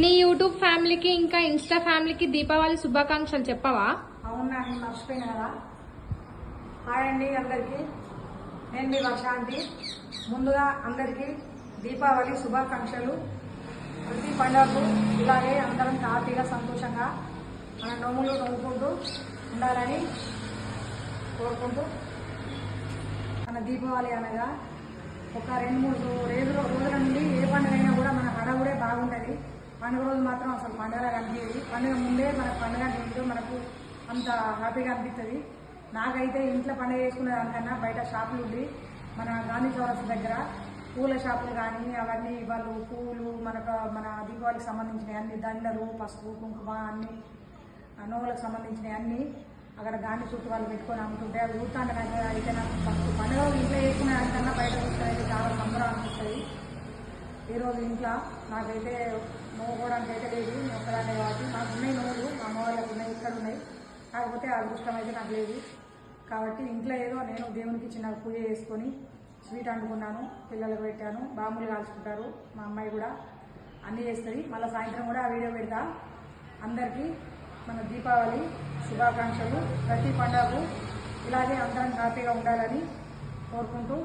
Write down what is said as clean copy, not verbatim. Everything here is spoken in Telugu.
నీ యూట్యూబ్ ఫ్యామిలీకి ఇంకా ఇన్స్టా ఫ్యామిలీకి దీపావళి శుభాకాంక్షలు చెప్పవా? అవునా, నేను మర్చిపోయినా కదా. హాయ్ అండి అందరికీ, నేను మీ వర్షాంతి. ముందుగా అందరికీ దీపావళి శుభాకాంక్షలు. ప్రతి పండుగకు ఇలాగే అందరం హ్యాపీగా సంతోషంగా మన నోములు నవ్వుకుంటూ ఉండాలని కోరుకుంటూ, మన దీపావళి అనగా ఒక 2-3 రోజుల నుండి ఏ పండుగ అయినా కూడా మన హడావుడే బాగుంటుంది. పండుగ రోజు మాత్రం అసలు పండుగ కనిపించేది. పండుగ ముందే మన పండుగ ఏంటో మనకు అంత హ్యాపీగా అనిపిస్తుంది. నాకైతే ఇంట్లో పండుగ చేసుకునే దానికన్నా బయట షాపులు ఉండి మన గాంధీ చౌరస్తా దగ్గర పూల షాపులు కానీ అవన్నీ వాళ్ళు పూలు మన దీపావళికి సంబంధించినవి అన్ని దండలు, పసుపు, కుంకుమ అన్ని నోవులకు సంబంధించినవి అన్నీ అక్కడ గాంధీ చుట్టూ వాళ్ళు పెట్టుకొని అమ్ముతుంటే అది చూస్తాను. అయితే నాకు ఫస్ట్ పండుగ ఇంట్లో చేసుకునే దానికన్నా బయట చూస్తే చాలా సంబరం అనిపిస్తుంది. ఈరోజు ఇంట్లో నాకైతే నవ్వుకోవడానికి అయితే లేదు, ఒక్కదాన్ని కాబట్టి నాకు ఉన్నాయి నవ్వులు, మా అమ్మ వాళ్ళకి ఉన్నాయి, ఇక్కడ ఉన్నాయి. కాకపోతే అదృష్టం అయితే నాకు లేదు. కాబట్టి ఇంట్లో ఏదో నేను దేవునికి చిన్న పూజ చేసుకొని స్వీట్ వండుకున్నాను, పిల్లలకు పెట్టాను, బాంబులు కాల్చుకుంటారు. మా అమ్మాయి కూడా అన్నీ చేస్తుంది. మళ్ళీ సాయంత్రం కూడా ఆ వీడియో పెడతా. అందరికీ మన దీపావళి శుభాకాంక్షలు. ప్రతి పండుగకు ఇలాగే అందరం హ్యాపీగా ఉండాలని కోరుకుంటూ